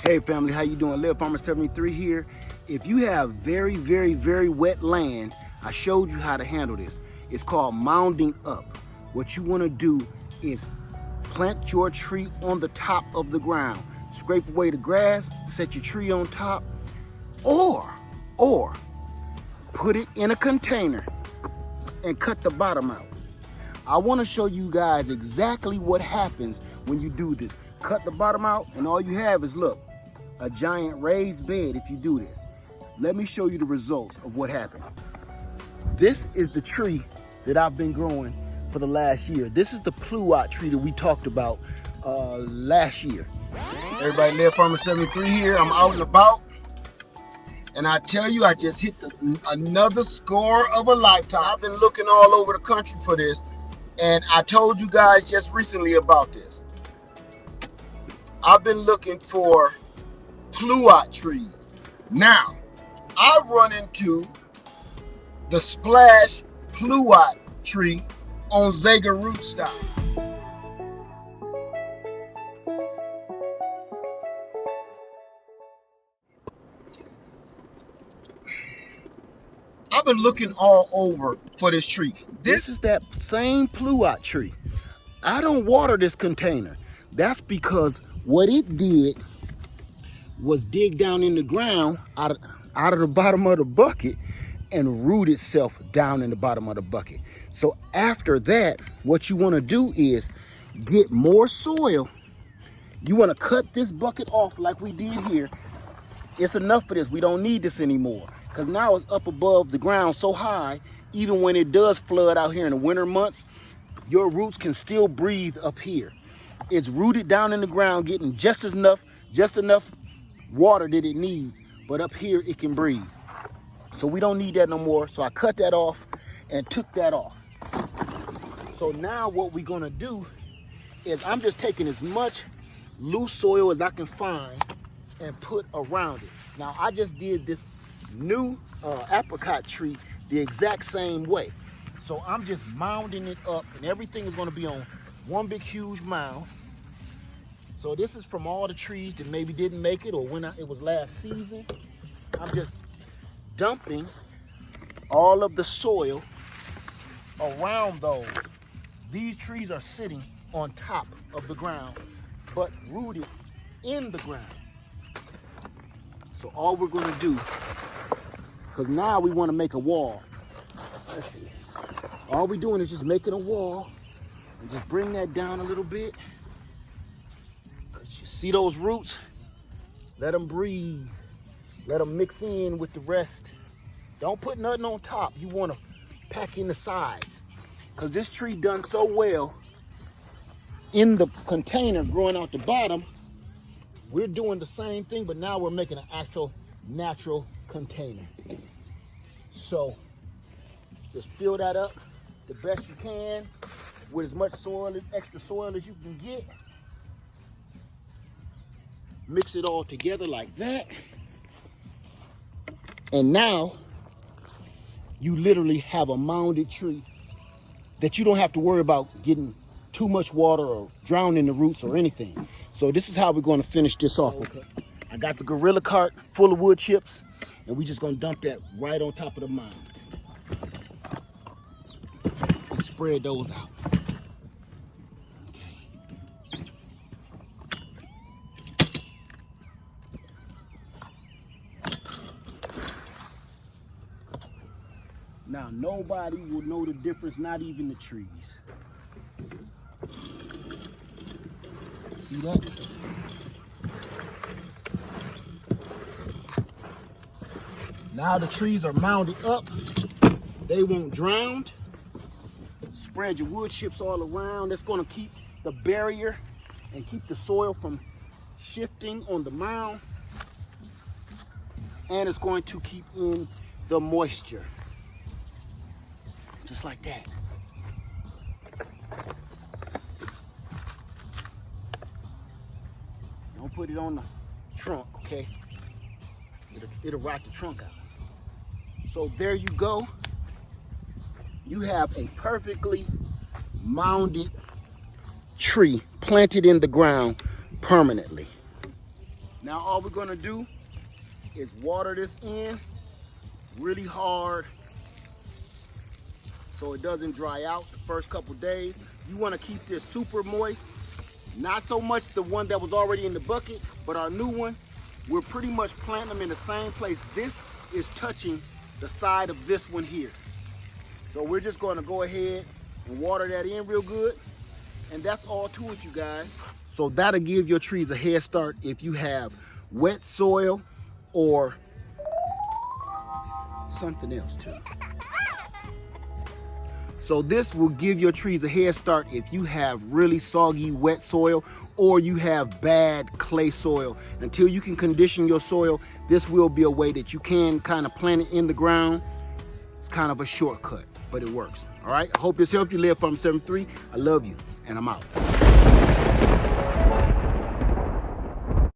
Hey family, how you doing? Live Farmer 73 here. If you have very wet land, I showed you how to handle this. It's called mounding up. What you want to do is plant your tree on the top of the ground. Scrape away the grass, set your tree on top, or put it in a container and cut the bottom out. I want to show you guys exactly what happens when you do this. Cut the bottom out and all you have is, look, a giant raised bed if you do this. Let me show you the results of what happened. This is the tree that I've been growing for the last year. This is the pluot tree that we talked about last year. Everybody, Live Farmer 73 here. I'm out and about. And I tell you, I just hit another score of a lifetime. I've been looking all over the country for this. And I told you guys just recently about this. I've been looking for pluot trees. Now, I've run into the splash pluot tree on Zager rootstock. I've been looking all over for this tree. This is that same pluot tree. I don't water this container. That's because what it did was dig down in the ground out of the bottom of the bucket and root itself down in the bottom of the bucket. So after that, what you want to do is get more soil. You want to cut this bucket off like we did here. It's enough for this. We don't need this anymore because now it's up above the ground so high, even when it does flood out here in the winter months, your roots can still breathe up here. It's rooted down in the ground, getting just enough water that it needs, but up here it can breathe. So we don't need that no more. So I cut that off and took that off. So now what we're gonna do is I'm just taking as much loose soil as I can find and put around it. Now I just did this new apricot tree the exact same way. So I'm just mounding it up and everything is gonna be on one big huge mound. So this is from all the trees that maybe didn't make it or when it was last season. I'm just dumping all of the soil around those. These trees are sitting on top of the ground, but rooted in the ground. So all we're gonna do, because now we wanna make a wall. Let's see. All we're doing is just making a wall and just bring that down a little bit. You see those roots? Let them breathe. Let them mix in with the rest. Don't put nothing on top. You want to pack in the sides. Because this tree done so well in the container growing out the bottom, we're doing the same thing, but now we're making an actual natural container. So just fill that up the best you can with as much soil, extra soil as you can get. Mix it all together like that. And now you literally have a mounded tree that you don't have to worry about getting too much water or drowning the roots or anything. So this is how we're going to finish this off. Okay. I got the gorilla cart full of wood chips and we're just going to dump that right on top of the mound. And spread those out. Now, nobody will know the difference, not even the trees. See that? Now the trees are mounded up. They won't drown. Spread your wood chips all around. That's going to keep the barrier and keep the soil from shifting on the mound. And it's going to keep in the moisture. Just like that. Don't put it on the trunk, okay? It'll rot the trunk out. So there you go. You have a perfectly mounded tree planted in the ground permanently. Now all we're gonna do is water this in really hard so it doesn't dry out the first couple days. You wanna keep this super moist. Not so much the one that was already in the bucket, but our new one, we're pretty much planting them in the same place. This is touching the side of this one here. So we're just gonna go ahead and water that in real good. And that's all to it, you guys. So that'll give your trees a head start if you have wet soil or something else too. So this will give your trees a head start if you have really soggy, wet soil or you have bad clay soil. Until you can condition your soil, this will be a way that you can kind of plant it in the ground. It's kind of a shortcut, but it works. All right, I hope this helped you. Live Farm 73. I love you, and I'm out.